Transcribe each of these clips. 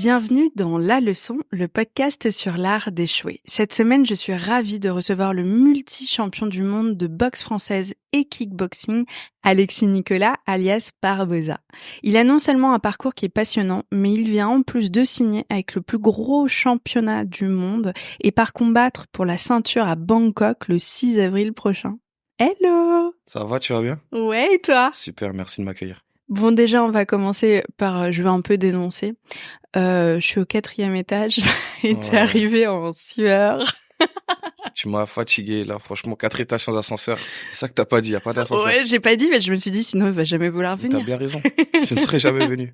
Bienvenue dans La Leçon, le podcast sur l'art d'échouer. Cette semaine, je suis ravie de recevoir le multi-champion du monde de boxe française et kickboxing, Alexis Nicolas, alias Barboza. Il a non seulement un parcours qui est passionnant, mais il vient en plus de signer avec le plus gros championnat du monde et part combattre pour la ceinture à Bangkok le 6 avril prochain. Hello! Ça va, tu vas bien? Ouais, et toi? Super, merci de m'accueillir. Bon, déjà, on va commencer par, je vais un peu dénoncer. Je suis au 4e étage et t'es arrivé en sueur. Tu m'as fatigué, là, franchement, 4 étages sans ascenseur. C'est ça que t'as pas dit, y a pas d'ascenseur. Ouais, j'ai pas dit, mais je me suis dit, sinon il va jamais vouloir venir. T'as bien raison, je ne serais jamais venu.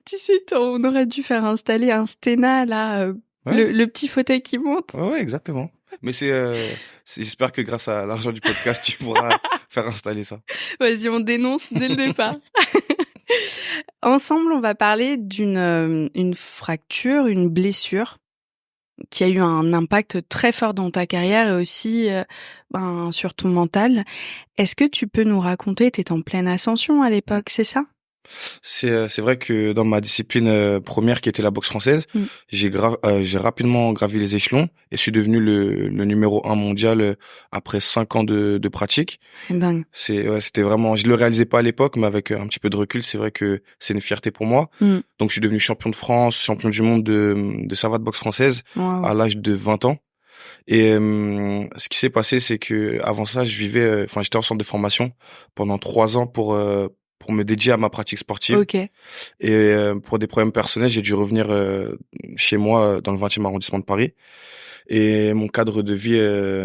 Tu sais, on aurait dû faire installer un Stena, là, Ouais. le petit fauteuil qui monte. Ouais, exactement. Mais j'espère que grâce à l'argent du podcast, tu pourras faire installer ça. Vas-y, on dénonce dès le départ. Ensemble, on va parler une fracture, une blessure qui a eu un impact très fort dans ta carrière et aussi sur ton mental. Est-ce que tu peux nous raconter, t'étais en pleine ascension à l'époque, c'est ça? C'est vrai que dans ma discipline première qui était la boxe française, j'ai rapidement gravi les échelons et suis devenu le numéro 1 mondial après 5 ans de pratique. C'est dingue. C'était vraiment, je le réalisais pas à l'époque, mais avec un petit peu de recul, c'est vrai que c'est une fierté pour moi. Donc je suis devenu champion de France, champion du monde de savate boxe française à l'âge de 20 ans. Et ce qui s'est passé, c'est que avant ça, j'étais en centre de formation pendant 3 ans pour me dédier à ma pratique sportive. Ok. Et pour des problèmes personnels, j'ai dû revenir chez moi dans le 20e arrondissement de Paris. Et mon cadre de vie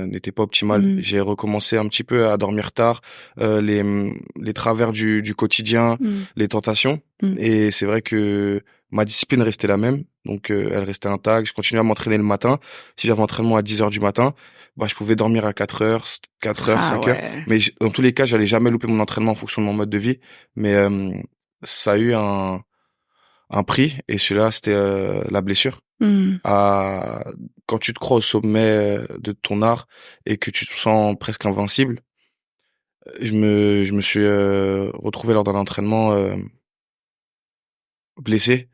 n'était pas optimal. J'ai recommencé un petit peu à dormir tard, les travers du quotidien, les tentations. Et c'est vrai que ma discipline restait la même. Donc elle restait intacte. Je continuais à m'entraîner le matin. Si j'avais entraînement à 10 heures du matin, je pouvais dormir à 4 heures, 5 heures. Mais dans tous les cas, j'allais jamais louper mon entraînement en fonction de mon mode de vie. Mais ça a eu un prix, et celui-là, c'était la blessure. Quand tu te crois au sommet de ton art et que tu te sens presque invincible, je me suis retrouvé lors d'un entraînement blessé.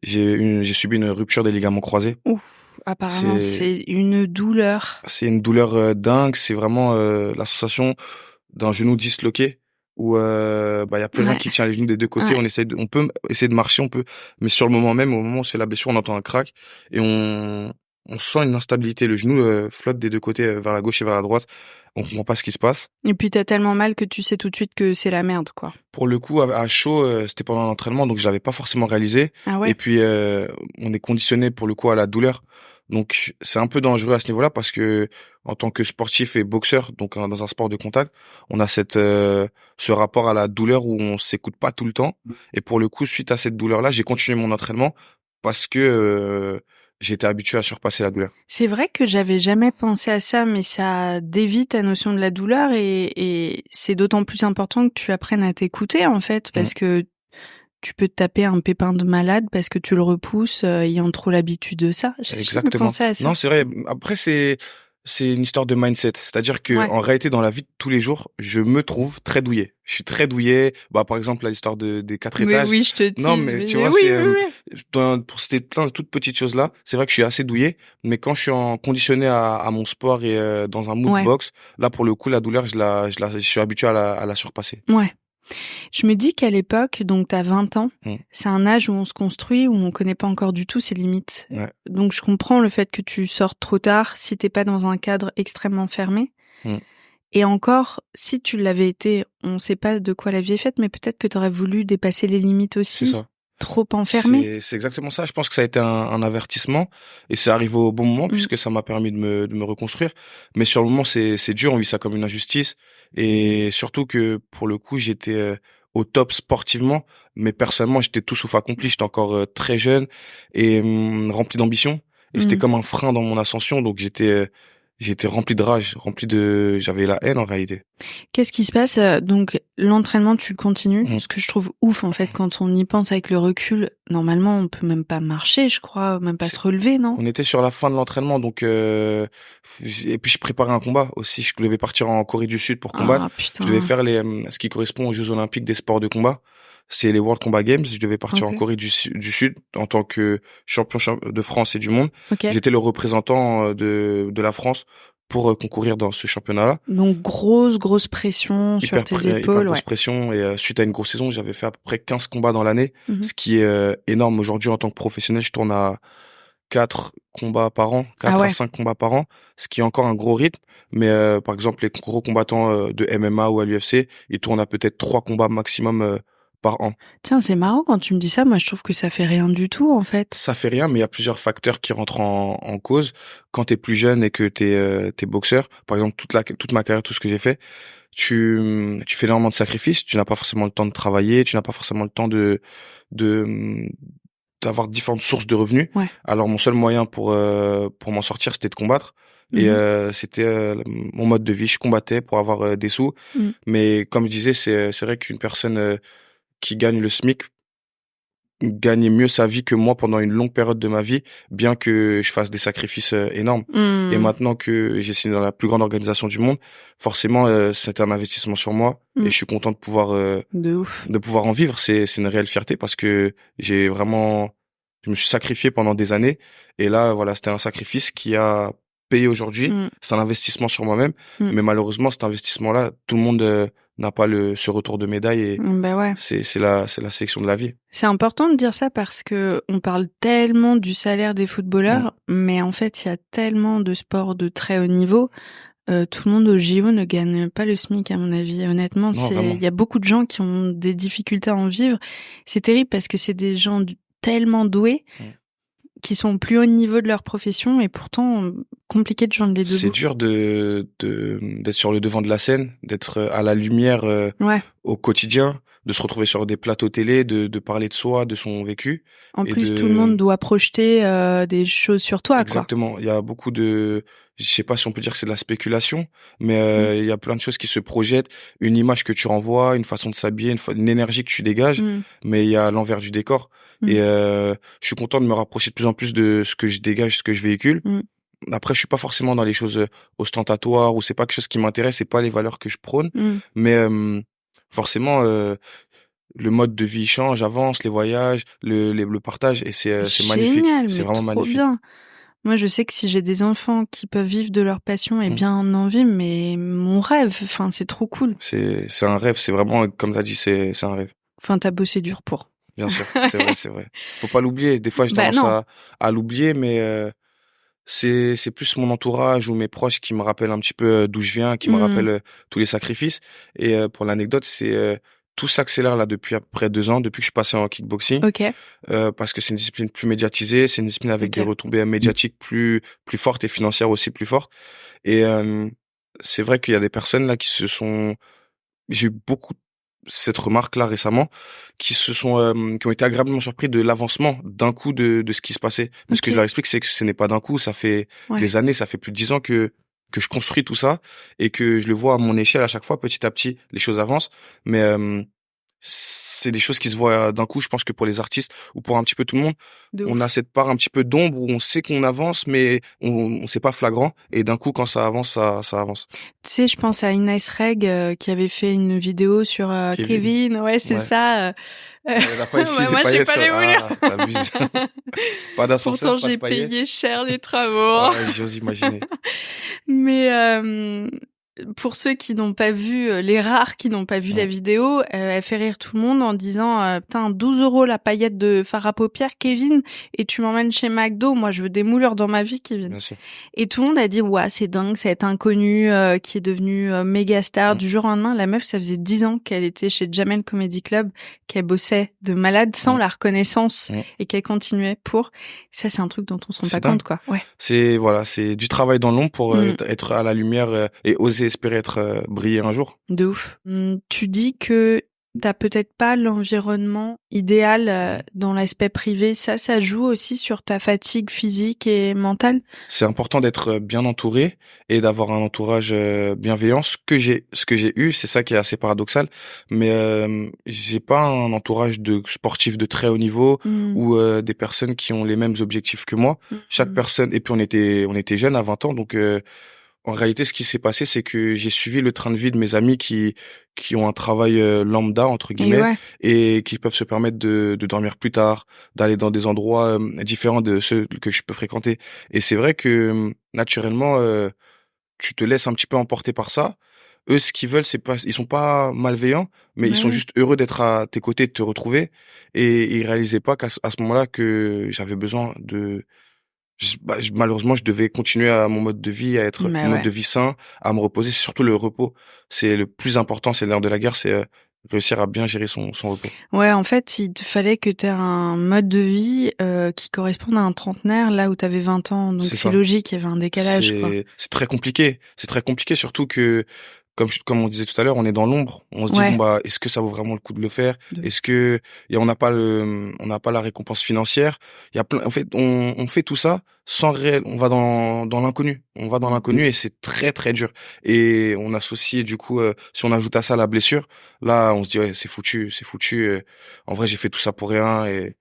J'ai subi une rupture des ligaments croisés. Ouf, apparemment c'est une douleur. C'est une douleur dingue, c'est vraiment la sensation d'un genou disloqué où y a plus rien qui tient les genoux des deux côtés. On peut essayer de marcher, mais sur le moment même, au moment où c'est la blessure, on entend un crack et on sent une instabilité. Le genou flotte des deux côtés, vers la gauche et vers la droite. On comprend pas ce qui se passe. Et puis t'as tellement mal que tu sais tout de suite que c'est la merde, quoi. Pour le coup, à chaud, c'était pendant l'entraînement, donc je l'avais pas forcément réalisé. Ah ouais. Et puis on est conditionné pour le coup à la douleur. Donc c'est un peu dangereux à ce niveau-là parce que en tant que sportif et boxeur, donc dans un sport de contact, on a ce rapport à la douleur où on s'écoute pas tout le temps. Et pour le coup, suite à cette douleur-là, j'ai continué mon entraînement parce que j'étais habitué à surpasser la douleur. C'est vrai que j'avais jamais pensé à ça, mais ça dévie ta notion de la douleur et c'est d'autant plus important que tu apprennes à t'écouter, en fait, parce que tu peux te taper un pépin de malade parce que tu le repousses, ayant trop l'habitude de ça. J'ai jamais pensé à ça. Non, c'est vrai. Après, c'est une histoire de mindset. C'est-à-dire que en réalité, dans la vie de tous les jours, je me trouve très douillet. Je suis très douillet. Par exemple, l'histoire des 4 étages. Oui, je te dis. Non, mais tu vois, pour citer plein de toutes petites choses là, c'est vrai que je suis assez douillet. Mais quand je suis conditionné à mon sport et dans un mood box, là, pour le coup, la douleur, je suis habitué à la surpasser. Ouais. Je me dis qu'à l'époque, donc t'as 20 ans, c'est un âge où on se construit, où on connaît pas encore du tout ses limites. Ouais. Donc je comprends le fait que tu sortes trop tard si t'es pas dans un cadre extrêmement fermé. Et encore, si tu l'avais été, on sait pas de quoi la vie est faite, mais peut-être que t'aurais voulu dépasser les limites aussi. C'est ça. Trop enfermé. C'est exactement ça. Je pense que ça a été un avertissement et c'est arrivé au bon moment puisque ça m'a permis de me reconstruire. Mais sur le moment, c'est dur. On vit ça comme une injustice et surtout que pour le coup, j'étais au top sportivement, mais personnellement, j'étais tout sauf accompli. J'étais encore très jeune et rempli d'ambition et c'était comme un frein dans mon ascension. Donc j'étais rempli de rage, j'avais la haine en réalité. Qu'est-ce qui se passe? Donc, l'entraînement, tu le continues. Ce que je trouve ouf, en fait, quand on y pense avec le recul, normalement, on peut même pas marcher, je crois, même pas se relever, non? On était sur la fin de l'entraînement, donc et puis je préparais un combat aussi. Je devais partir en Corée du Sud pour combattre. Putain. Je devais faire ce qui correspond aux Jeux Olympiques des sports de combat. c'est les World Combat Games. Je devais partir en Ok. Corée du Sud en tant que champion de France et du monde. Ok. J'étais le représentant de la France pour concourir dans ce championnat-là. Donc grosse pression sur tes Hyper épaules, grosse ouais. pression et suite à une grosse saison, j'avais fait à peu près 15 combats dans l'année, Mhm. ce qui est énorme. Aujourd'hui, en tant que professionnel, je tourne à 4 combats par an, Ah 4 à ouais. 5 combats par an, ce qui est encore un gros rythme. Mais par exemple, les gros combattants de MMA ou à l'UFC, ils tournent à peut-être 3 combats maximum par an. Tiens, c'est marrant quand tu me dis ça. Moi, je trouve que ça fait rien du tout, en fait. Ça fait rien, mais il y a plusieurs facteurs qui rentrent en cause. Quand t'es plus jeune et que t'es boxeur, par exemple, toute ma carrière, tout ce que j'ai fait, tu fais énormément de sacrifices, tu n'as pas forcément le temps de travailler, tu n'as pas forcément le temps de d'avoir différentes sources de revenus. Ouais. Alors mon seul moyen pour m'en sortir, c'était de combattre. Et Mhm. c'était mon mode de vie. Je combattais pour avoir des sous. Mhm. Mais comme je disais, c'est vrai qu'une personne qui gagne le SMIC gagne mieux sa vie que moi pendant une longue période de ma vie, bien que je fasse des sacrifices énormes. Et Mhm. maintenant que j'ai signé dans la plus grande organisation du monde, forcément, c'est un investissement sur moi. Et Mhm. je suis content De ouf. de pouvoir en vivre. C'est une réelle fierté parce que je me suis sacrifié pendant des années. Et là, voilà, c'était un sacrifice qui a payé aujourd'hui. Mhm. C'est un investissement sur moi-même. Mhm. Mais malheureusement, cet investissement-là, tout le monde n'a pas ce retour de médaille et Bah ouais. c'est la sélection de la vie. C'est important de dire ça parce que on parle tellement du salaire des Mm. footballeurs, mais en fait, il y a tellement de sports de très haut niveau. Tout le monde au JO ne gagne pas le SMIC, à mon avis. Honnêtement, Non, vraiment. il y a beaucoup de gens qui ont des difficultés à en vivre. C'est terrible parce que c'est des gens tellement doués Mm. qui sont au plus haut niveau de leur profession et pourtant compliqué de joindre les deux C'est bouts. dur d'être sur le devant de la scène, d'être à la lumière Ouais. au quotidien, de se retrouver sur des plateaux télé, de parler de soi, de son vécu. En Et plus, tout le monde doit projeter des choses sur toi, quoi. Exactement. Il y a beaucoup je sais pas si on peut dire que c'est de la spéculation, mais Mm. il y a plein de choses qui se projettent, une image que tu renvoies, une façon de s'habiller, une énergie que tu dégages, Mm. mais il y a l'envers du décor. Mm. Et je suis content de me rapprocher de plus en plus de ce que je dégage, ce que je véhicule. Mm. Après, je suis pas forcément dans les choses ostentatoires ou c'est pas quelque chose qui m'intéresse, c'est pas les valeurs que je prône, Mm. mais forcément le mode de vie change, avance, les voyages, le partage et c'est magnifique, Génial, c'est mais vraiment trop magnifique. bien. Moi, je sais que si j'ai des enfants qui peuvent vivre de leur passion et Mm. bien en vivre, mais mon rêve, enfin, c'est trop cool. C'est un rêve, c'est vraiment comme t'as dit, c'est un rêve. Enfin, t'as bossé dur pour. Bien sûr, c'est vrai, c'est vrai. Faut pas l'oublier. Des fois, j'ai Bah tendance non. à l'oublier, mais c'est plus mon entourage ou mes proches qui me rappellent un petit peu d'où je viens, qui me Mm. rappellent tous les sacrifices. Et pour l'anecdote, c'est tout s'accélère là depuis à peu près 2 ans, depuis que je suis passé en kickboxing, Ok. parce que c'est une discipline plus médiatisée, c'est une discipline avec Ok. des retombées médiatiques plus fortes et financières aussi plus fortes. Et c'est vrai qu'il y a des personnes là j'ai eu beaucoup cette remarque là récemment qui ont été agréablement surpris de l'avancement d'un coup de ce qui se passait. Mais ce que Ok. je leur explique, c'est que ce n'est pas d'un coup, ça fait Ouais. des années, ça fait plus de 10 ans que je construis tout ça et que je le vois à mon échelle à chaque fois, petit à petit, les choses avancent. Mais c'est des choses qui se voient d'un coup. Je pense que pour les artistes ou pour un petit peu tout le monde, De on a ouf. cette part un petit peu d'ombre où on sait qu'on avance, mais on sait pas flagrant. Et d'un coup, quand ça avance, ça avance. Tu sais, je pense à Inès Reg qui avait fait une vidéo sur Kevin. Ouais, c'est Ouais. ça. Elle a pas ici Ouais, des moi, j'ai paillettes pas sur... les voulu. Ah, t'abuses. Pas d'ascenseur, Pourtant, pas de j'ai paillettes. payé cher les travaux. Ouais, j'ose imaginer. Mais pour ceux qui n'ont pas vu, les rares qui n'ont pas vu la Ouais, vidéo, elle fait rire tout le monde en disant putain 12 € la paillette de fard à paupières, Kevin, et tu m'emmènes chez McDo. Moi, je veux des moulures dans ma vie, Kevin. bien sûr. Et tout le monde a dit ouais, c'est dingue, cette inconnue qui est devenue méga star du jour au lendemain. La meuf, ça faisait 10 ans qu'elle était chez Jamel Comedy Club, qu'elle bossait de malade sans Ouais. la reconnaissance Ouais. et qu'elle continuait pour. Ça, c'est un truc dont on se rend C'est pas compte, dingue. quoi. Ouais. C'est du travail dans l'ombre pour Mm. être à la lumière et oser espérer être briller un jour. De ouf. Tu dis que t'as peut-être pas l'environnement idéal dans l'aspect privé. Ça joue aussi sur ta fatigue physique et mentale. C'est important d'être bien entouré et d'avoir un entourage bienveillant. Ce que j'ai eu, c'est ça qui est assez paradoxal, mais j'ai pas un entourage de sportifs de très haut niveau ou des personnes qui ont les mêmes objectifs que moi. Chaque personne, et puis on était jeunes à 20 ans, donc En réalité, ce qui s'est passé, c'est que j'ai suivi le train de vie de mes amis qui ont un travail lambda entre Et guillemets ouais. et qui peuvent se permettre de dormir plus tard, d'aller dans des endroits différents de ceux que je peux fréquenter. Et c'est vrai que naturellement, tu te laisses un petit peu emporter par ça. Eux, ce qu'ils veulent, c'est pas, ils sont pas malveillants, mais ils Bah sont ouais. juste heureux d'être à tes côtés, de te retrouver. Et ils réalisaient pas à ce moment-là que j'avais besoin de malheureusement, je devais continuer à mon mode de vie, à être Bah un mode ouais. de vie sain, à me reposer. C'est surtout le repos. C'est le plus important, c'est l'heure de la guerre, c'est réussir à bien gérer son repos. Ouais, en fait, il te fallait que tu aies un mode de vie qui corresponde à un trentenaire là où tu avais 20 ans. Donc C'est c'est ça. logique, il y avait un décalage, quoi. C'est très compliqué. C'est très compliqué, surtout que comme on disait tout à l'heure, on est dans l'ombre. On se dit bon Ouais, bah est-ce que ça vaut vraiment le coup de le faire? de ouf. Est-ce que et on n'a pas la récompense financière? Il y a plein en fait on fait tout ça sans réel. On va dans l'inconnu. On va dans Mmh. l'inconnu et c'est très très dur. Et on associe du coup si on ajoute à ça la blessure, là on se dit ouais, c'est foutu, c'est foutu. En vrai, j'ai fait tout ça pour rien et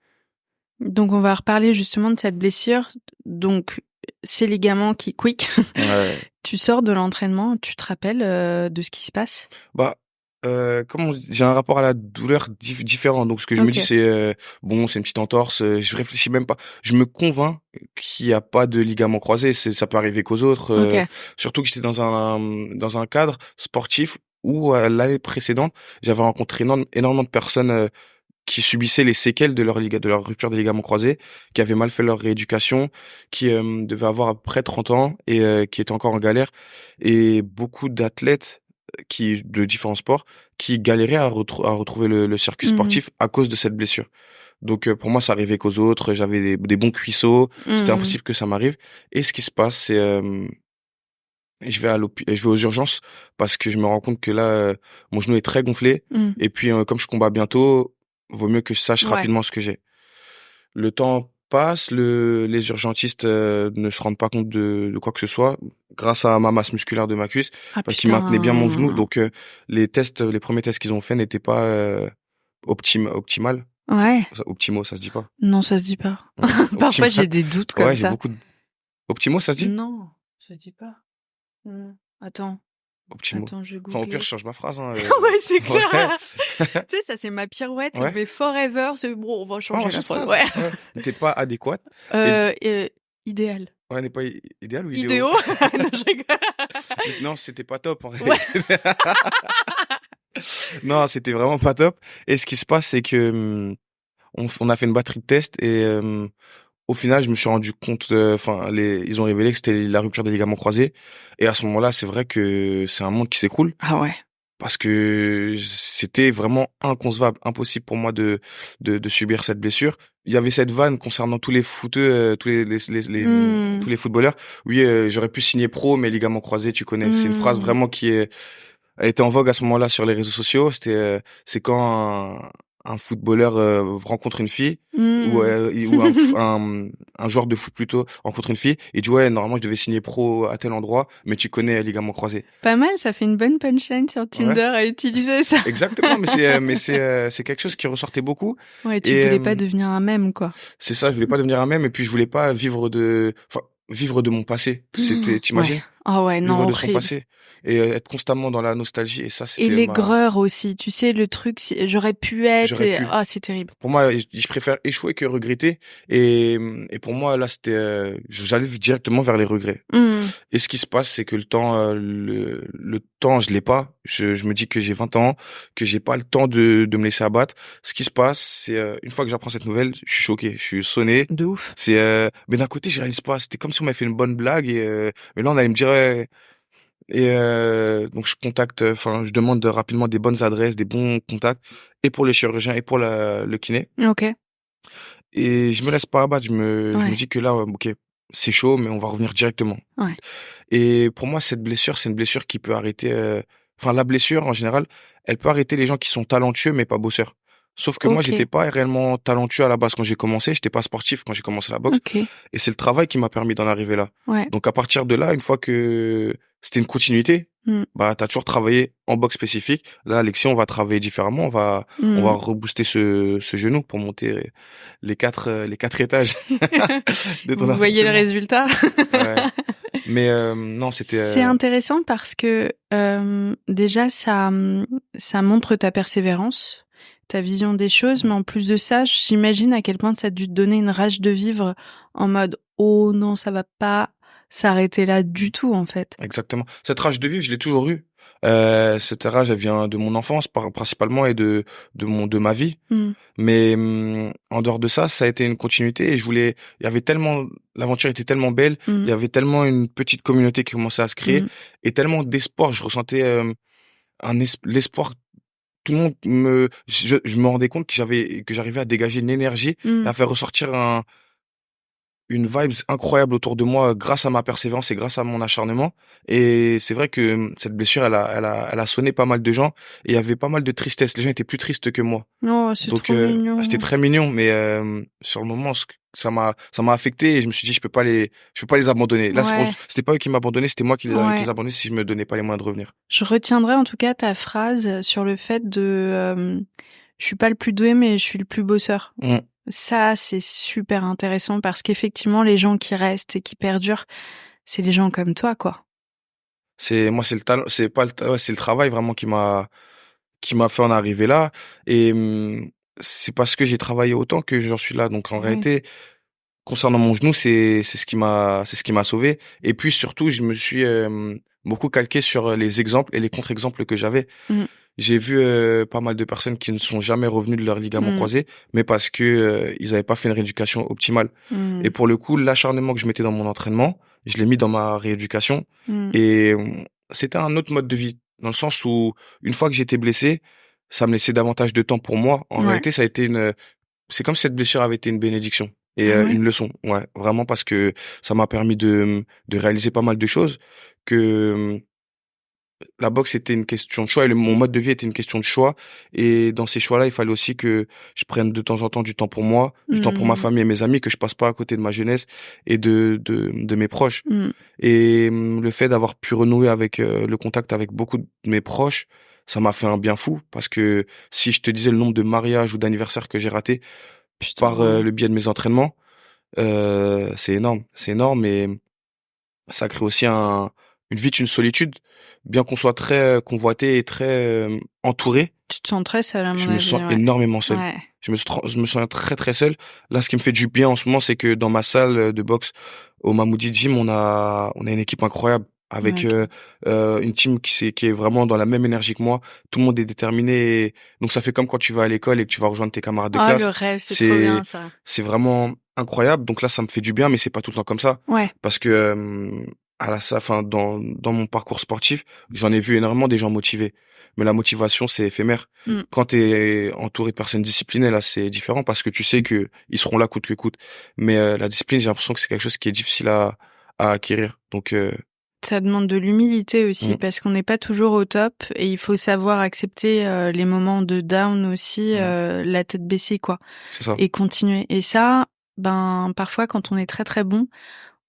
Donc on va reparler justement de cette blessure. Donc ces ligaments qui quick. ouais. Tu sors de l'entraînement, tu te rappelles de ce qui se passe? Bah, j'ai un rapport à la douleur différent. Donc, ce que je me dis, OK. c'est bon, c'est une petite entorse. Je réfléchis même pas. Je me convainc qu'il y a pas de ligament croisé. Ça peut arriver qu'aux autres. OK. Surtout que j'étais dans un cadre sportif où l'année précédente, j'avais rencontré énormément de personnes qui subissaient les séquelles de leur rupture des ligaments croisés, qui avaient mal fait leur rééducation, qui devaient avoir à peu près 30 ans et qui étaient encore en galère. Et beaucoup d'athlètes de différents sports qui galéraient à retrouver le circuit Mmh. sportif à cause de cette blessure. Donc pour moi, ça arrivait qu'aux autres. J'avais des bons cuisseaux. C'était Mmh. impossible que ça m'arrive. Et ce qui se passe, c'est je vais aux urgences parce que je me rends compte que là, mon genou est très gonflé. Mmh. Et puis comme je combats bientôt, vaut mieux que je sache Ouais. rapidement ce que j'ai. Le temps passe, les urgentistes ne se rendent pas compte de quoi que ce soit grâce à ma masse musculaire de ma cuisse Ah parce qu'ils maintenaient bien mon genou. putain. Donc les premiers tests qu'ils ont fait n'étaient pas optimal. Ouais. Optimaux, ça se dit pas. Non, ça se dit pas. Ouais, Parfois, optimal. j'ai des doutes comme Ouais, j'ai ça. beaucoup de optimaux, ça se dit? Non, ça se dit pas. Mmh. Attends, Optimaux. attends, je vais Enfin, au pire, je googler. change ma phrase, hein, Ouais, c'est ouais. clair. Tu sais, ça, c'est ma pirouette, Ouais. mais forever, c'est bon, on va Ouais, on changer la change de phrase. phrase. Ouais. Ouais. N'était pas adéquate et Idéal. ouais, n'est pas idéal ou idéal. Idéaux? Non, je rigole. Non, c'était pas top en Ouais. réalité. Non, c'était vraiment pas top. Et ce qui se passe, c'est que on a fait une batterie de tests et au final, je me suis rendu compte, enfin, ils ont révélé que c'était la rupture des ligaments croisés. Et à ce moment-là, c'est vrai que c'est un monde qui s'écroule Ah ouais. parce que c'était vraiment inconcevable, impossible pour moi de subir cette blessure. Il y avait cette vanne concernant tous les footeux, Mmh. tous les footballeurs. Oui, j'aurais pu signer pro, mais ligaments croisés, tu connais. C'est une phrase Mmh. vraiment elle était en vogue à ce moment-là sur les réseaux sociaux. C'est quand un footballeur rencontre une fille Mmh. ou un joueur de foot plutôt rencontre une fille et dit ouais normalement je devais signer pro à tel endroit mais tu connais ligament croisé. Pas mal, ça fait une bonne punchline sur Ouais, Tinder à utiliser ça. exactement. C'est quelque chose qui ressortait beaucoup Ouais, tu et voulais pas devenir un mème, quoi. c'est ça. Je voulais pas devenir un mème et puis je voulais pas vivre de mon passé. C'était, Ouais. t'imagines? Ah ouais, non, Vivre de son horrible. passé et être constamment dans la nostalgie et ça Et c'était l'aigreur aussi, tu sais, le truc, j'aurais pu être j'aurais et pu. ah, c'est terrible. Pour moi, je préfère échouer que regretter. Et pour moi, là, c'était, j'allais directement vers les regrets. Mmh. Et ce qui se passe, c'est que le temps, le temps, je l'ai pas. Je me dis que j'ai 20 ans, que j'ai pas le temps de me laisser abattre. Ce qui se passe, c'est une fois que j'apprends cette nouvelle, je suis choqué, je suis sonné. De ouf. C'est, mais d'un côté, je réalise pas. C'était comme si on m'avait fait une bonne blague et mais là, on allait me dire. Ouais, et donc je demande rapidement des bonnes adresses, des bons contacts, et pour les chirurgiens et pour le kiné. OK. Et je me laisse pas abattre, je me Ouais, dis que là, ok, c'est chaud, mais on va revenir directement. ouais. Et pour moi, cette blessure, c'est une blessure qui peut arrêter. Enfin, la blessure en général, elle peut arrêter les gens qui sont talentueux mais pas bosseurs. Sauf que moi, j'étais OK, pas réellement talentueux à la base quand j'ai commencé. J'étais pas sportif quand j'ai commencé la boxe. OK. Et c'est le travail qui m'a permis d'en arriver là. Ouais. Donc à partir de là, une fois que c'était une continuité, Mmh. bah t'as toujours travaillé en boxe spécifique. Là, Alexis, on va travailler différemment. On va Mmh. rebooster ce genou pour monter les quatre étages de ton Vous voyez le appartement. résultat? Ouais. Mais non, c'était... C'est intéressant parce que déjà, ça montre ta persévérance, ta vision des choses, mais en plus de ça, j'imagine à quel point ça a dû te donner une rage de vivre en mode « Oh non, ça va pas s'arrêter là du tout, en fait. » Exactement. Cette rage de vivre, je l'ai toujours eue. Cette rage, elle vient de mon enfance, principalement, et de ma vie. Mm. Mais en dehors de ça, ça a été une continuité et il y avait tellement, l'aventure était tellement belle, il y avait tellement une petite communauté qui commençait à se créer et tellement d'espoir. Je ressentais l'espoir. Tout le monde je me rendais compte que j'arrivais à dégager une énergie, et à faire ressortir une vibes incroyable autour de moi grâce à ma persévérance et grâce à mon acharnement. Et c'est vrai que cette blessure, elle a sonné pas mal de gens et il y avait pas mal de tristesse. Les gens étaient plus tristes que moi. Oh, c'est Donc trop mignon. c'était très mignon, mais sur le moment, ça m'a affecté et je me suis dit je peux pas les abandonner. Là, Ouais. c'était pas eux qui m'abandonnaient, c'était moi qui Ouais. les abandonnais si je me donnais pas les moyens de revenir. Je retiendrai en tout cas ta phrase sur le fait de je suis pas le plus doué, mais je suis le plus bosseur. Ça, c'est super intéressant parce qu'effectivement, les gens qui restent et qui perdurent, c'est des gens comme toi, quoi. C'est le talent, c'est pas ouais, c'est le travail vraiment qui m'a fait en arriver là. Et c'est parce que j'ai travaillé autant que j'en suis là. Donc en réalité, concernant mon genou, c'est ce qui m'a sauvé. Et puis surtout, je me suis beaucoup calqué sur les exemples et les contre-exemples que j'avais. J'ai vu pas mal de personnes qui ne sont jamais revenues de leur ligament croisé, mais parce que ils avaient pas fait une rééducation optimale. Et pour le coup, l'acharnement que je mettais dans mon entraînement, je l'ai mis dans ma rééducation. Et c'était un autre mode de vie, dans le sens où une fois que j'étais blessé, ça me laissait davantage de temps pour moi. En réalité, c'est comme si cette blessure avait été une bénédiction et une leçon. Ouais, vraiment, parce que ça m'a permis de réaliser pas mal de choses, que la boxe était une question de choix et mon mode de vie était une question de choix. Et dans ces choix-là, il fallait aussi que je prenne de temps en temps du temps pour moi, du temps pour ma famille et mes amis, que je passe pas à côté de ma jeunesse et de mes proches. Et le fait d'avoir pu renouer avec le contact avec beaucoup de mes proches, ça m'a fait un bien fou, parce que si je te disais le nombre de mariages ou d'anniversaires que j'ai ratés par le biais de mes entraînements, c'est énorme. C'est énorme, et ça crée aussi une une solitude, bien qu'on soit très convoité et très entouré. Tu te sens très seul, à mon avis. Je me sens énormément seul. Ouais. Je me sens très très seul. Là, ce qui me fait du bien en ce moment, c'est que dans ma salle de boxe au Mamoudi Gym, on a une équipe incroyable, avec une team qui est vraiment dans la même énergie que moi. Tout le monde est déterminé. Donc ça fait comme quand tu vas à l'école et que tu vas rejoindre tes camarades de classe. Le rêve, c'est trop bien, ça. C'est vraiment incroyable. Donc là, ça me fait du bien, mais c'est pas tout le temps comme ça. Ouais. Parce que dans mon parcours sportif, j'en ai vu énormément des gens motivés. Mais la motivation, c'est éphémère. Quand t'es entouré de personnes disciplinées, là, c'est différent, parce que tu sais que ils seront là coûte que coûte. Mais la discipline, j'ai l'impression que c'est quelque chose qui est difficile à acquérir. Donc ça demande de l'humilité aussi, parce qu'on n'est pas toujours au top et il faut savoir accepter les moments de down aussi, la tête baissée, quoi. C'est ça. Et continuer. Et ça, parfois, quand on est très très bon,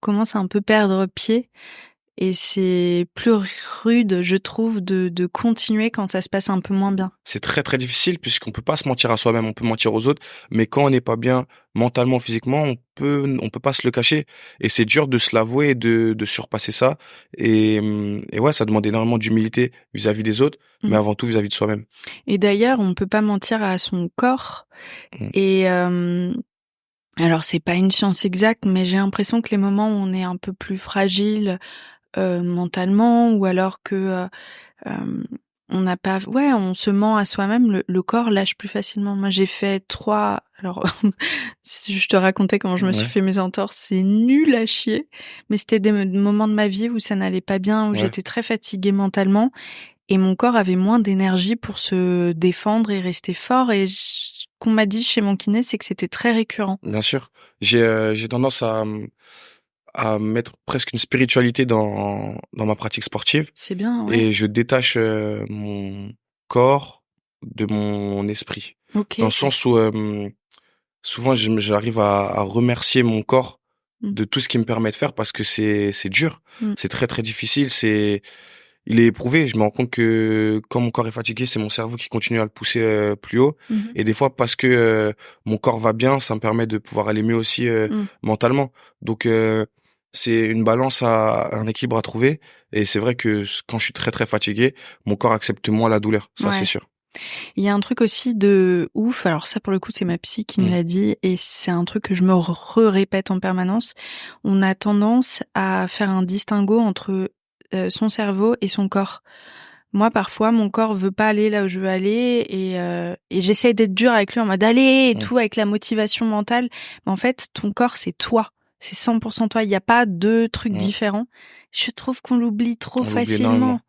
on commence à un peu perdre pied. Et c'est plus rude, je trouve, de continuer quand ça se passe un peu moins bien. C'est très très difficile, puisqu'on peut pas se mentir à soi-même, on peut mentir aux autres, mais quand on n'est pas bien mentalement, physiquement, on peut pas se le cacher. Et c'est dur de se l'avouer et de surpasser ça. Et ouais, ça demande énormément d'humilité vis-à-vis des autres, mais avant tout vis-à-vis de soi-même. Et d'ailleurs, on peut pas mentir à son corps. Et alors, c'est pas une science exacte, mais j'ai l'impression que les moments où on est un peu plus fragile mentalement, ou alors que on n'a pas, on se ment à soi-même, le corps lâche plus facilement. Moi, j'ai fait 3, alors si je te racontais comment je me suis fait mes entorses, c'est nul à chier, mais c'était des moments de ma vie où ça n'allait pas bien, où j'étais très fatiguée mentalement, et mon corps avait moins d'énergie pour se défendre et rester fort. Et qu'on m'a dit chez mon kiné, c'est que c'était très récurrent. Bien sûr, j'ai tendance à mettre presque une spiritualité dans ma pratique sportive. C'est bien, ouais. Et je détache mon corps de mon esprit. Dans le sens où souvent j'arrive à remercier mon corps de tout ce qu'il me permet de faire, parce que c'est dur, c'est très très difficile, il est éprouvé. Je me rends compte que quand mon corps est fatigué, c'est mon cerveau qui continue à le pousser plus haut. Et des fois, parce que mon corps va bien, ça me permet de pouvoir aller mieux aussi mentalement. Donc c'est une balance un équilibre à trouver. Et c'est vrai que quand je suis très très fatigué, mon corps accepte moins la douleur. Ça, c'est Ouais. sûr. Il y a un truc aussi de ouf, alors ça pour le coup c'est ma psy qui me Mmh. l'a dit et c'est un truc que je me répète en permanence. On a tendance à faire un distinguo entre son cerveau et son corps. Moi parfois mon corps veut pas aller là où je veux aller et j'essaie d'être dure avec lui en mode allez et Mmh. tout avec la motivation mentale. Mais en fait ton corps c'est toi. C'est 100% toi. Il n'y a pas deux trucs Mmh. différents. Je trouve qu'on l'oublie trop On l'oublie énormément. facilement.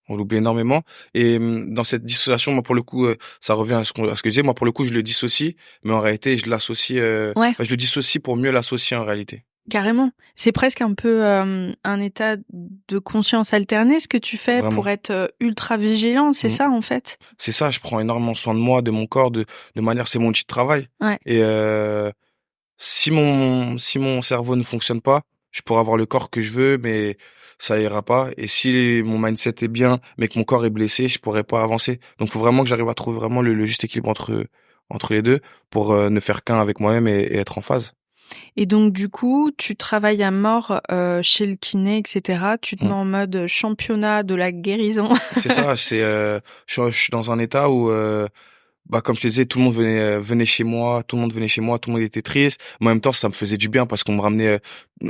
On l'oublie énormément. Et dans cette dissociation, moi, pour le coup, ça revient à ce que je disais. Moi, pour le coup, je le dissocie, mais en réalité, je l'associe... Ouais. Enfin, je le dissocie pour mieux l'associer en réalité. Carrément. C'est presque un peu un état de conscience alternée ce que tu fais pour Vraiment. être ultra vigilant, c'est Mmh. ça en fait? C'est ça, je prends énormément soin de moi, de mon corps, de manière... C'est mon outil de travail. Ouais. Et si mon cerveau ne fonctionne pas, je pourrais avoir le corps que je veux, mais ça ira pas. Et si mon mindset est bien, mais que mon corps est blessé, je pourrais pas avancer. Donc, faut vraiment que j'arrive à trouver vraiment le juste équilibre entre les deux pour ne faire qu'un avec moi-même et être en phase. Et donc du coup, tu travailles à mort chez le kiné, etc. Tu te mets Mmh. en mode championnat de la guérison. C'est ça, je suis dans un état où bah, comme je te disais, tout le monde venait chez moi, tout le monde venait chez moi, tout le monde était triste. Mais en même temps, ça me faisait du bien parce qu'on me ramenait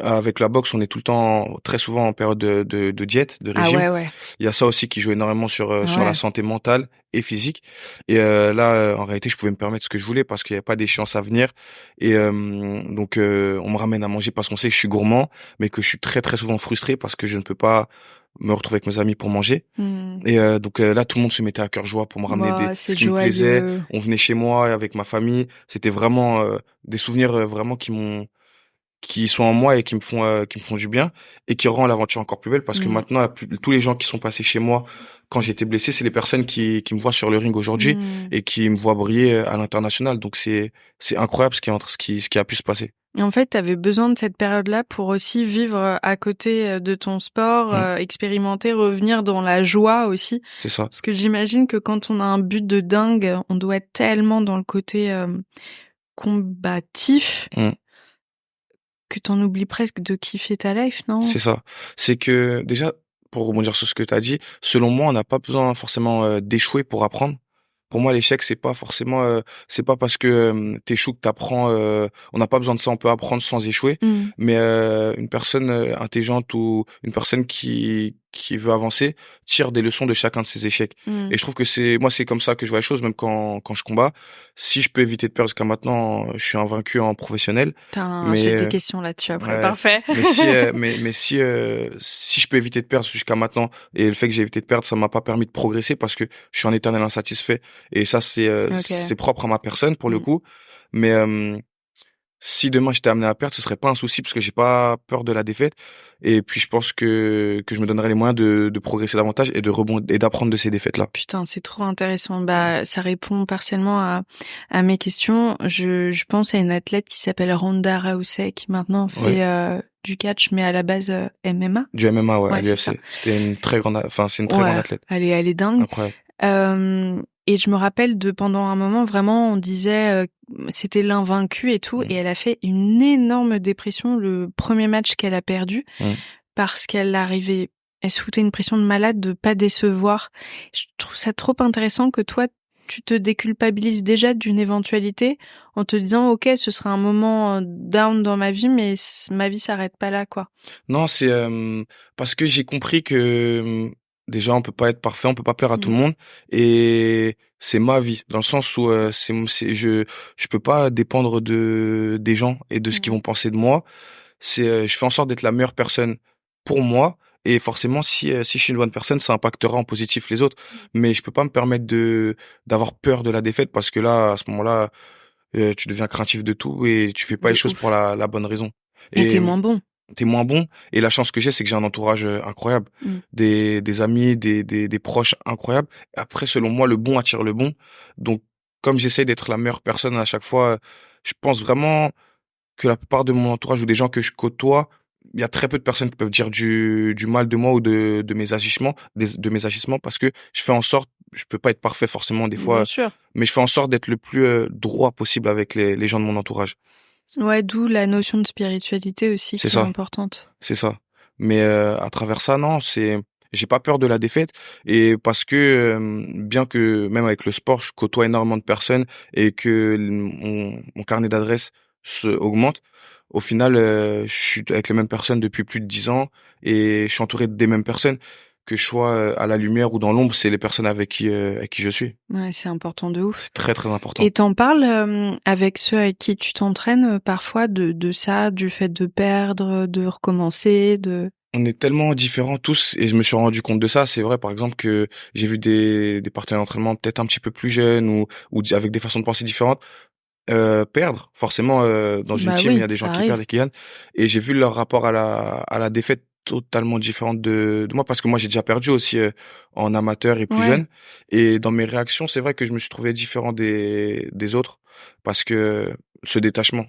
avec la boxe, on est tout le temps, très souvent en période de diète, de Ah régime. ouais, ouais. Il y a ça aussi qui joue énormément sur la Ouais. santé mentale et physique. Et là, en réalité, je pouvais me permettre ce que je voulais parce qu'il n'y avait pas d'échéance à venir. Et donc, on me ramène à manger parce qu'on sait que je suis gourmand, mais que je suis très très souvent frustré parce que je ne peux pas me retrouver avec mes amis pour manger. Hmm. Et donc là, tout le monde se mettait à cœur joie pour me ramener Bah, ce c'est qui me plaisait. joyeux. On venait chez moi avec ma famille. C'était vraiment des souvenirs vraiment qui sont en moi et qui me font du bien et qui rend l'aventure encore plus belle parce que Hmm. maintenant, tous les gens qui sont passés chez moi quand j'étais blessé, c'est les personnes qui me voient sur le ring aujourd'hui Hmm. et qui me voient briller à l'international. Donc c'est incroyable ce qui a pu se passer. Et en fait, tu avais besoin de cette période-là pour aussi vivre à côté de ton sport, Mm, expérimenter, revenir dans la joie aussi. c'est ça. Parce que j'imagine que quand on a un but de dingue, on doit être tellement dans le côté combatif Mm, que t'en oublies presque de kiffer ta life, non? c'est ça. C'est que déjà, pour rebondir sur ce que tu as dit, selon moi, on n'a pas besoin forcément d'échouer pour apprendre. Pour moi, l'échec, c'est pas parce que t'échoues que t'apprends. On n'a pas besoin de ça. On peut apprendre sans échouer. Mmh. Mais une personne intelligente ou une personne qui veut avancer tire des leçons de chacun de ses échecs. Mmh. Et je trouve que c'est comme ça que je vois les choses, même quand je combats. Si je peux éviter de perdre, jusqu'à maintenant, je suis invaincu en professionnel. J'ai Mais des questions là-dessus après, ouais, parfait. si je peux éviter de perdre jusqu'à maintenant et le fait que j'ai évité de perdre, ça m'a pas permis de progresser parce que je suis un éternel insatisfait et ça c'est OK. propre à ma personne pour le Mmh. coup. Mais si demain j'étais amené à perdre, ce serait pas un souci parce que j'ai pas peur de la défaite et puis je pense que je me donnerais les moyens de progresser davantage et de rebondir et d'apprendre de ces défaites là. Putain, c'est trop intéressant. Bah, ça répond partiellement à mes questions. Je pense à une athlète qui s'appelle Ronda Rousey qui maintenant Ouais, fait du catch, mais à la base MMA. du MMA ouais, à Ouais, c'est ça. l'UFC. C'était une très grande enfin c'est une très grande Ouais, athlète. elle est dingue. Incroyable. Et je me rappelle de pendant un moment vraiment on disait c'était l'invaincu et tout Mmh. et elle a fait une énorme dépression le premier match qu'elle a perdu Mmh. parce elle se foutait une pression de malade de pas décevoir. Je trouve ça trop intéressant que toi tu te déculpabilises déjà d'une éventualité en te disant OK, ce sera un moment down dans ma vie mais ma vie s'arrête pas là quoi. Non, c'est parce que j'ai compris que déjà on peut pas être parfait, on peut pas plaire à tout le Mmh. monde et c'est ma vie dans le sens où je peux pas dépendre de des gens et de ce qu'ils Mmh. vont penser de moi. Je fais en sorte d'être la meilleure personne pour moi et forcément si je suis une bonne personne, ça impactera en positif les autres. Mais je peux pas me permettre de d'avoir peur de la défaite parce que là à ce moment-là, tu deviens craintif de tout et tu fais pas les De choses pour ouf. la bonne raison. Mais Et t'es moins bon. t'es moins bon et la chance que j'ai c'est que j'ai un entourage incroyable, Mmh. des amis, des proches incroyables. Après selon moi le bon attire le bon. Donc comme j'essaie d'être la meilleure personne à chaque fois, je pense vraiment que la plupart de mon entourage ou des gens que je côtoie, il y a très peu de personnes qui peuvent dire du mal de moi ou de mes agissements, de mes agissements parce que je fais en sorte, je peux pas être parfait forcément des Bien fois, sûr. mais je fais en sorte d'être le plus droit possible avec les gens de mon entourage. Ouais, d'où la notion de spiritualité aussi C'est qui est ça, importante. c'est ça. Mais à travers ça, non, j'ai pas peur de la défaite et parce que bien que même avec le sport, je côtoie énormément de personnes et que mon carnet d'adresses se augmente. Au final, je suis avec les mêmes personnes depuis plus de 10 ans et je suis entouré des mêmes personnes. Que je sois à la lumière ou dans l'ombre, c'est les personnes avec qui je suis. Ouais, c'est important de ouf. C'est très très important. Et t'en parles avec ceux avec qui tu t'entraînes parfois de ça, du fait de perdre, de recommencer, de... On est tellement différents tous et je me suis rendu compte de ça. C'est vrai, par exemple, que j'ai vu des partenaires d'entraînement peut-être un petit peu plus jeunes ou avec des façons de penser différentes perdre. Forcément, dans une Bah team, il y oui, a des gens ça qui perdent arrive. et qui gagnent. Et j'ai vu leur rapport à la défaite totalement différente de moi parce que moi j'ai déjà perdu aussi en amateur et plus Ouais, jeune. Et dans mes réactions, c'est vrai que je me suis trouvé différent des autres parce que ce détachement.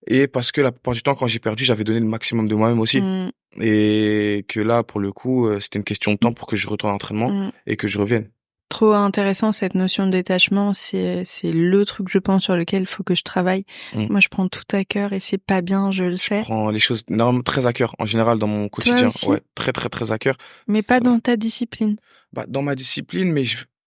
Et parce que la plupart du temps, quand j'ai perdu, j'avais donné le maximum de moi-même aussi. mm, Et que là, pour le coup, c'était une question de temps pour que je retourne à l'entraînement mm. et que je revienne. Trop intéressant cette notion de détachement, c'est le truc je pense sur lequel il faut que je travaille. Mm. Moi je prends tout à cœur et c'est pas bien, je le Je sais. prends les choses énormément très à cœur, en général, dans mon Toi quotidien. aussi, Ouais, très, très, très à cœur. mais pas Ça, dans ta discipline. bah, dans ma discipline, mais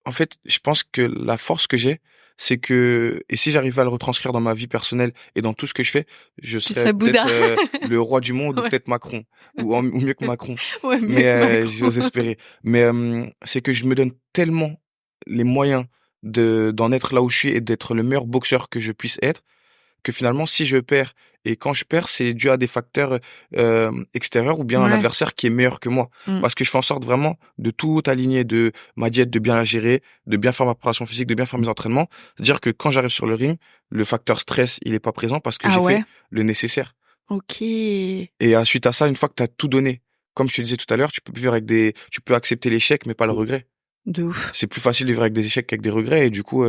en fait, je pense que la force que j'ai, c'est que, et si j'arrivais à le retranscrire dans ma vie personnelle et dans tout ce que je fais, je Tu serais serais Bouddha. peut-être le roi du monde ou Ouais, peut-être Macron, ou mieux que Macron. ouais, mieux Mais que Macron. j'ose espérer. Mais c'est que je me donne tellement les moyens d'en être là où je suis et d'être le meilleur boxeur que je puisse être que finalement, si je perds et quand je perds, c'est dû à des facteurs extérieurs ou bien un Ouais. adversaire qui est meilleur que moi. Mm. Parce que je fais en sorte vraiment de tout aligner, de ma diète, de bien la gérer, de bien faire ma préparation physique, de bien faire mes entraînements. C'est-à-dire que quand j'arrive sur le ring, le facteur stress, il est pas présent parce que Ah j'ai ouais? fait le nécessaire. Ok. Et suite à ça, une fois que tu as tout donné, comme je te disais tout à l'heure, tu peux vivre tu peux accepter l'échec, mais pas le regret. De ouf. C'est plus facile de vivre avec des échecs qu'avec des regrets. Et du coup,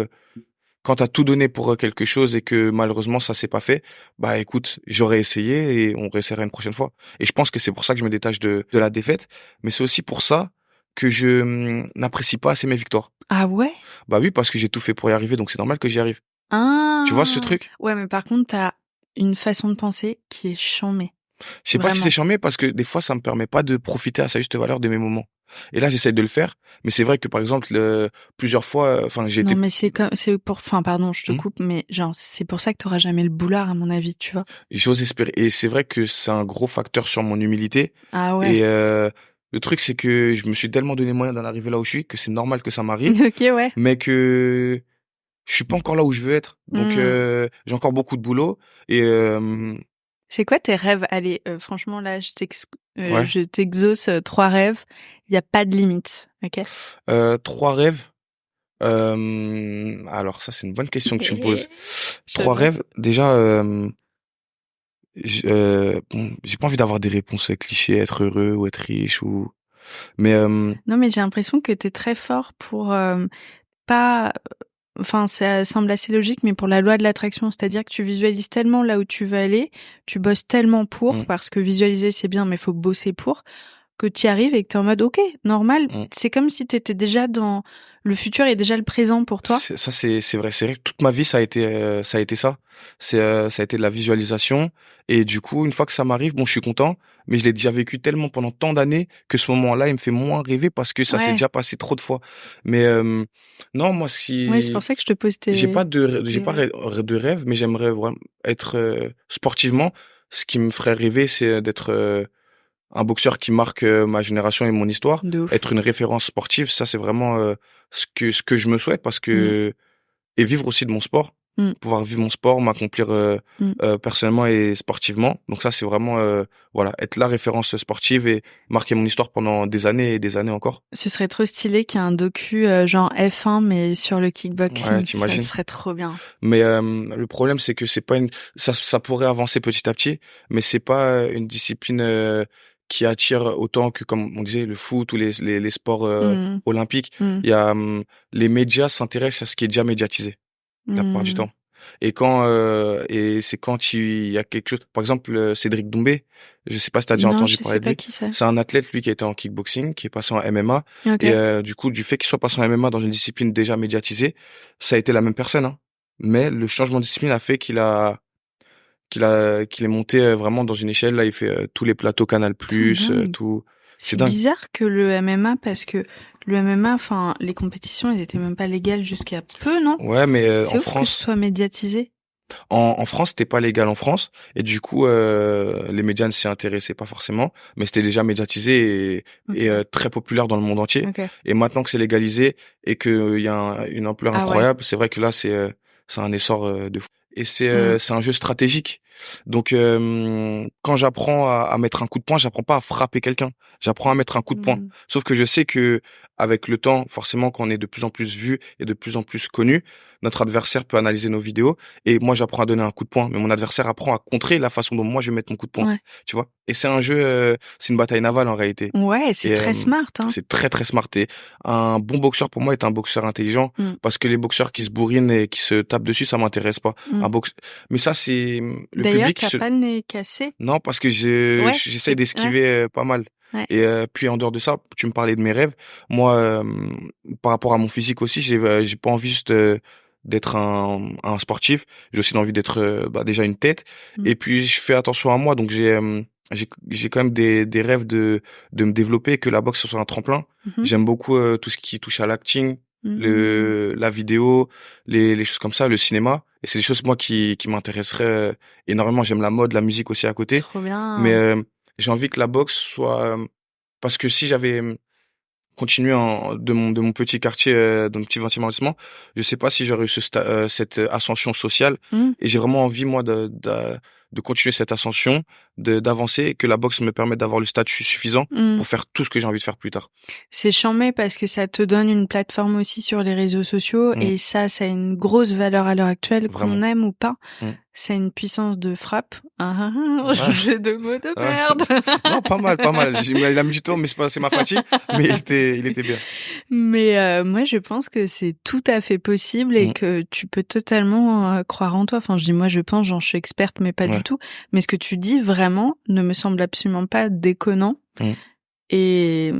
quand t'as tout donné pour quelque chose et que malheureusement ça s'est pas fait, bah écoute, j'aurais essayé et on réessayera une prochaine fois. Et je pense que c'est pour ça que je me détache de la défaite, mais c'est aussi pour ça que je n'apprécie pas assez mes victoires. Ah ouais? Bah oui, parce que j'ai tout fait pour y arriver, donc c'est normal que j'y arrive. Tu vois ce Ah! truc? Ouais, mais par contre, t'as une façon de penser qui est chambée. Je sais pas si c'est Vraiment. charmé parce que des fois ça me permet pas de profiter à sa juste valeur de mes moments. Et là j'essaie de le faire, mais c'est vrai que par exemple plusieurs fois, enfin j'ai Non, été. mais c'est pour, enfin, pardon, je te Hmm. coupe, mais genre, c'est pour ça que t'auras jamais le boulard, à mon avis, tu vois. J'ose espérer. Et c'est vrai que c'est un gros facteur sur mon humilité. Ah ouais. Et le truc, c'est que je me suis tellement donné moyen d'en arriver là où je suis que c'est normal que ça m'arrive, Ok, ouais. mais que je suis pas encore là où je veux être. Donc Hmm. j'ai encore beaucoup de boulot. Et C'est quoi tes rêves? Allez, franchement, là, ouais, je t'exauce 3 rêves. Il y a pas de limite, ok? 3 rêves. Alors ça, c'est une bonne question que tu me poses. Trois J'adore. rêves. Déjà, bon, j'ai pas envie d'avoir des réponses clichés, être heureux ou être riche ou. Mais Non, mais j'ai l'impression que t'es très fort pour pas. Enfin, ça semble assez logique, mais pour la loi de l'attraction, c'est-à-dire que tu visualises tellement là où tu veux aller, tu bosses tellement pour, mm, parce que visualiser c'est bien, mais il faut bosser pour, que tu y arrives et que t'es en mode ok, normal. mm. C'est comme si t'étais déjà dans le futur et déjà le présent pour toi. Ça c'est vrai, c'est vrai que toute ma vie ça a été ça. Ça a été de la visualisation et du coup une fois que ça m'arrive, bon je suis content, mais je l'ai déjà vécu tellement pendant tant d'années que ce moment-là il me fait moins rêver parce que ça s'est Ouais, déjà passé trop de fois. Mais non moi ouais, c'est pour si ça que je te pose j'ai tes pas rêves. de rêve, mais j'aimerais vraiment être sportivement. Ce qui me ferait rêver, c'est d'être un boxeur qui marque ma génération et mon histoire, De ouf. être une référence sportive, ça c'est vraiment ce que je me souhaite parce Mm, que et vivre aussi de mon sport, mm, pouvoir vivre mon sport, m'accomplir mm. personnellement et sportivement. Donc ça c'est vraiment voilà, être la référence sportive et marquer mon histoire pendant des années et des années encore. Ce serait trop stylé qu'il y ait un docu genre F1 mais sur le Ouais, kickboxing, ça t'imagines. serait trop bien. Mais le problème c'est que c'est pas une ça pourrait avancer petit à petit, mais c'est pas une discipline qui attire autant que comme on disait le foot ou les sports Mm, olympiques. mm, Il y a les médias s'intéressent à ce qui est déjà médiatisé la plupart du mm. temps. Et c'est quand il y a quelque chose. Par exemple, Cédric Doumbé, je sais pas si tu as déjà Non, entendu je sais parler de pas lui. qui c'est. C'est un athlète lui qui a été en kickboxing, qui est passé en MMA et Ok. du coup du fait qu'il soit passé en MMA dans une discipline déjà médiatisée, ça a été la même personne hein. Mais le changement de discipline a fait qu'il a qu'il est monté vraiment dans une échelle. Là, il fait tous les plateaux Canal+, tout. C'est C'est dingue. bizarre que le MMA, parce que le MMA, enfin, les compétitions, elles étaient même pas légales jusqu'à peu, non? Ouais, mais C'est en ouf que ce France, soit médiatisé. en France, c'était pas légal en France, et du coup, les médias ne s'y intéressaient pas forcément, mais c'était déjà médiatisé et Ok. très populaire dans le monde entier. Ok. Et maintenant que c'est légalisé et qu'il y a une ampleur Ah ouais. incroyable, c'est vrai que là, c'est un essor de fou. Et Mm. c'est un jeu stratégique. Donc, quand j'apprends à mettre un coup de poing, j'apprends pas à frapper quelqu'un. J'apprends à mettre un coup de poing. Mm. Sauf que je sais que avec le temps, forcément, quand on est de plus en plus vu et de plus en plus connu, notre adversaire peut analyser nos vidéos. Et moi, j'apprends à donner un coup de poing, mais mon adversaire apprend à contrer la façon dont moi je vais mettre mon coup de poing. Ouais. Tu vois? Et c'est un jeu, c'est une bataille navale en réalité. Ouais, c'est Et très smart, hein. c'est très très smart. Et un bon boxeur pour moi est un boxeur intelligent, Mm. parce que les boxeurs qui se bourrinent et qui se tapent dessus, ça m'intéresse pas. Mm. Un box, mais ça c'est le D'ailleurs, public. t'as pas le nez cassé? Non, parce que Ouais. j'essaie Ouais. d'esquiver pas mal. Ouais. Et puis en dehors de ça, tu me parlais de mes rêves. Moi, par rapport à mon physique aussi, j'ai pas envie juste d'être un sportif. J'ai aussi envie d'être déjà une tête. Mm. Et puis je fais attention à moi, donc j'ai quand même des rêves de me développer, que la boxe ce soit un tremplin. Mhm. J'aime beaucoup tout ce qui touche à l'acting, Mm. la vidéo, les choses comme ça, le cinéma. Et c'est des choses moi qui m'intéresseraient énormément. J'aime la mode, la musique aussi à côté. Trop Mais bien. j'ai envie que la boxe soit parce que si j'avais continué de mon petit quartier, de mon petit 20e arrondissement, je sais pas si j'aurais eu cette ascension sociale. Mm. Et j'ai vraiment envie moi de continuer cette ascension, d'avancer, et que la boxe me permette d'avoir le statut suffisant Mm. pour faire tout ce que j'ai envie de faire plus tard. C'est charmé parce que ça te donne une plateforme aussi sur les réseaux sociaux Mm. et ça a une grosse valeur à l'heure actuelle, Vraiment. qu'on aime ou pas. Mm. Ça a une puissance de frappe. Ouais. Jeu de mots de Ouais. merde. Non, pas mal, pas mal. Il a mis du temps, mais c'est ma fatigue. Mais il était bien. Mais moi, je pense que c'est tout à fait possible et Mm. que tu peux totalement croire en toi. Enfin, je dis moi, je pense, j'en suis experte, mais pas Ouais. du tout. Mais ce que tu dis vraiment ne me semble absolument pas déconnant. Mm. Et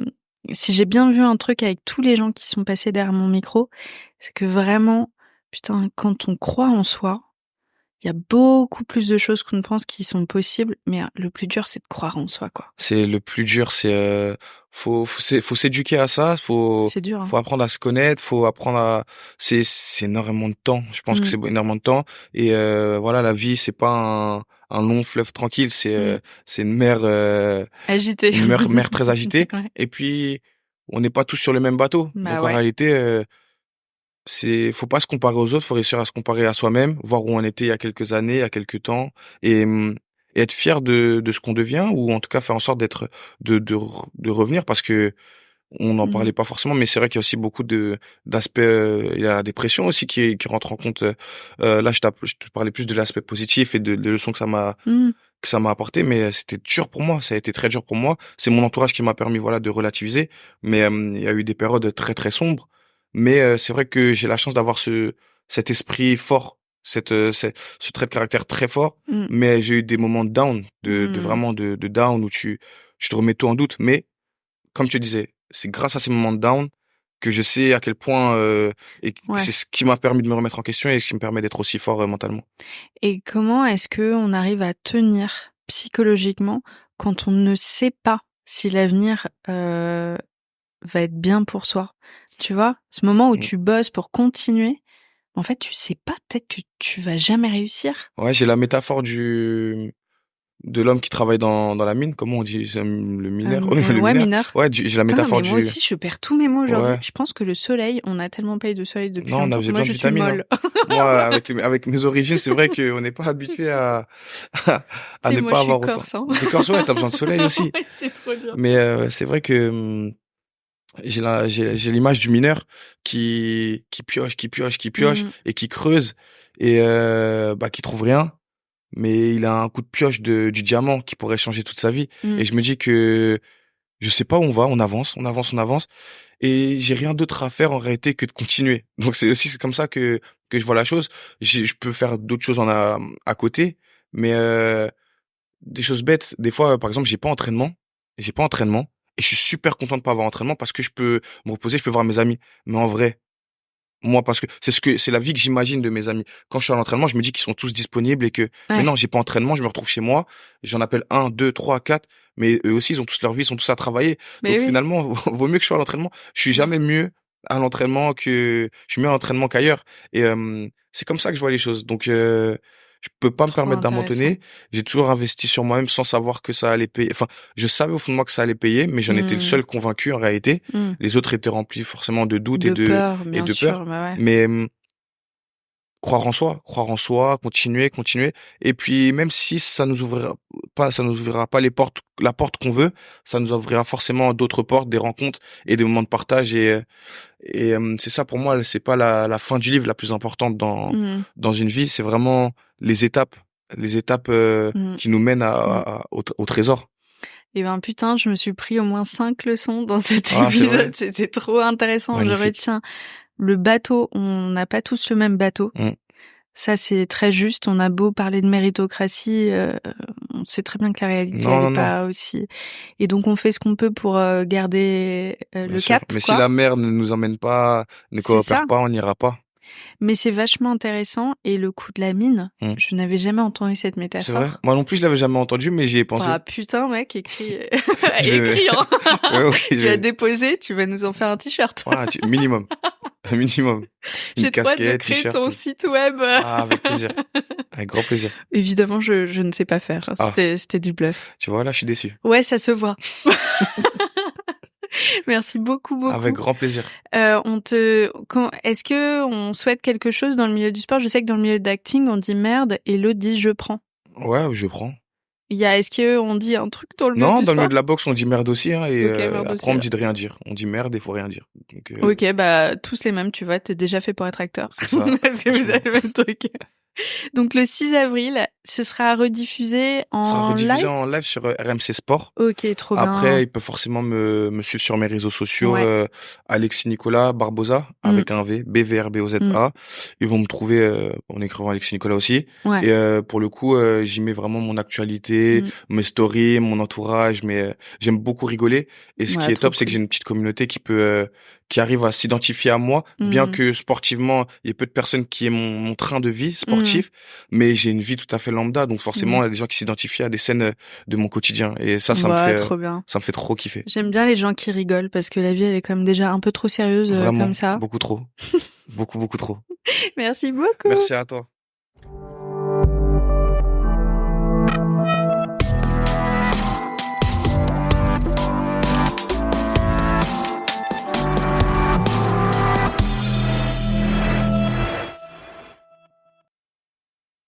si j'ai bien vu un truc avec tous les gens qui sont passés derrière mon micro, c'est que vraiment, putain, quand on croit en soi, il y a beaucoup plus de choses qu'on ne pense qui sont possibles, mais le plus dur, c'est de croire en soi, quoi. C'est le plus dur, faut s'éduquer à ça, C'est dur, hein. faut apprendre à se connaître, faut apprendre à, c'est énormément de temps. Je pense que c'est énormément de temps. Et voilà, la vie, c'est pas un long fleuve tranquille, c'est une Agité. mer très agitée. Ouais. Et puis, on n'est pas tous sur le même bateau. Bah Donc ouais. en réalité, faut pas se comparer aux autres, faut réussir à se comparer à soi-même, voir où on était il y a quelques années, il y a quelques temps, et, et être fier de ce qu'on devient, ou en tout cas faire en sorte de revenir, parce que on n'en parlait pas forcément, mais c'est vrai qu'il y a aussi beaucoup d'aspects, il y a la dépression aussi qui rentre en compte. Là, je te parlais plus de l'aspect positif et des leçons que ça m'a apporté, mais c'était dur pour moi, ça a été très dur pour moi. C'est mon entourage qui m'a permis, voilà, de relativiser, mais il y a eu des périodes très très sombres. Mais c'est vrai que j'ai la chance d'avoir cet esprit fort, ce trait de caractère très fort. Mais j'ai eu des moments de down, de vraiment de down, où tu te remets tout en doute. Mais comme tu disais, c'est grâce à ces moments de down que je sais à quel point Ouais. c'est ce qui m'a permis de me remettre en question et ce qui me permet d'être aussi fort mentalement. Et comment est-ce que on arrive à tenir psychologiquement quand on ne sait pas si l'avenir va être bien pour soi? Tu vois, ce moment où tu bosses pour continuer, en fait, tu sais pas, peut-être que tu vas jamais réussir. Ouais, j'ai la métaphore de l'homme qui travaille dans la mine. Comment on dit? Le mineur? Le Ouais, mineur. mineur. Ouais, j'ai la Putain, métaphore mais moi aussi, je perds tous mes mots aujourd'hui. Ouais. Je pense que le soleil, on a tellement pas eu de soleil depuis Non, on longtemps. avait Moi, besoin je de suis vitamines. molle. Moi, avec mes origines, c'est vrai qu'on n'est pas habitué à ne moi, pas je suis avoir autant. corse, hein. T'es corse, ouais, t'as besoin de soleil aussi. Ouais, c'est trop dur. Mais c'est vrai que j'ai l'image du mineur qui pioche et qui creuse et qui trouve rien, mais il a un coup de pioche du diamant qui pourrait changer toute sa vie. Et je me dis que je sais pas où on va, on avance, et j'ai rien d'autre à faire en réalité que de continuer. Donc c'est comme ça que je vois la chose. Je peux faire d'autres choses à côté, mais des choses bêtes. Des fois, par exemple, j'ai pas entraînement, et je suis super content de pas avoir entraînement parce que je peux me reposer, je peux voir mes amis. Mais en vrai, Moi, parce que c'est la vie que j'imagine de mes amis. Quand je suis à l'entraînement, je me dis qu'ils sont tous disponibles et que, mais Ouais. non, j'ai pas entraînement, je me retrouve chez moi, j'en appelle 1, 2, 3, 4, mais eux aussi, ils ont tous leur vie, ils sont tous à travailler. Mais Donc oui. finalement, vaut mieux que je sois à l'entraînement. Je suis jamais mieux à l'entraînement je suis mieux à l'entraînement qu'ailleurs. Et, c'est comme ça que je vois les choses. Donc, je peux pas me Trop permettre intéressant. d'abandonner. J'ai toujours investi sur moi-même sans savoir que ça allait payer. Enfin, je savais au fond de moi que ça allait payer, mais j'en étais le seul convaincu en réalité. Les autres étaient remplis forcément de doutes De peur, et bien de peur. sûr, bah ouais. Mais croire en soi, continuer, continuer. Et puis même si ça nous ouvrira pas la porte qu'on veut, ça nous ouvrira forcément d'autres portes, des rencontres et des moments de partage. C'est ça pour moi, c'est pas la fin du livre la plus importante dans une vie, c'est vraiment les étapes qui nous mènent au trésor. Et ben putain, je me suis pris au moins 5 leçons dans cet Ah, c'est vrai. épisode. C'était trop intéressant. Je Magnifique. retiens le bateau. On n'a pas tous le même bateau. Ça, c'est très juste. On a beau parler de méritocratie, on sait très bien que la réalité, elle est pas aussi. Et donc, on fait ce qu'on peut pour garder le sûr. cap. Mais quoi. si la mer ne nous emmène pas, ne coopère pas, on n'ira pas. Mais c'est vachement intéressant. Et le coup de la mine, je n'avais jamais entendu cette métaphore. C'est vrai. Moi non plus, je l'avais jamais entendu, mais j'y ai pensé. Ah putain, mec, écrit, écrit, hein. Okay, tu vas déposer, tu vas nous en faire un t-shirt. Ouais, minimum. Un minimum. Une casquette, créer t-shirt. ton site web. Ah, avec plaisir. Avec grand plaisir. Évidemment, je ne sais pas faire. C'était du bluff. Tu vois, là, je suis déçu. Ouais, ça se voit. Merci beaucoup. Avec grand plaisir. Est-ce que on souhaite quelque chose dans le milieu du sport? Je sais que dans le milieu d'acting, on dit merde et l'autre dit je prends. Ouais, je prends. Est-ce que on dit un truc dans le milieu du sport? Non, dans le milieu de la boxe, on dit merde aussi, hein, et merde après aussi, on me dit de rien dire. On dit merde et faut rien dire. Donc, Ok, bah tous les mêmes, tu vois, t'es déjà fait pour être acteur. C'est ça. Parce que vous avez le même truc. Donc le 6 avril, ce sera rediffusé en live sur RMC Sport. Ok, trop bien. Après, il peut forcément me suivre sur mes réseaux sociaux, Ouais. Alexis Nicolas Barbosa, avec un V, BVRBOZA. Ils vont me trouver en écrivant Alexis Nicolas aussi. Ouais. Et pour le coup, j'y mets vraiment mon actualité, mes stories, mon entourage, mais j'aime beaucoup rigoler. Et ce qui est top, c'est que j'ai une petite communauté qui arrive à s'identifier à moi, bien que sportivement, il y ait peu de personnes qui aient mon train de vie sportif, mais j'ai une vie tout à fait lambda, donc forcément, il y a des gens qui s'identifient à des scènes de mon quotidien, et ça me fait trop bien. Ça me fait trop kiffer. J'aime bien les gens qui rigolent, parce que la vie, elle est quand même déjà un peu trop sérieuse. Vraiment, comme ça. beaucoup trop. beaucoup trop. Merci beaucoup. Merci à toi.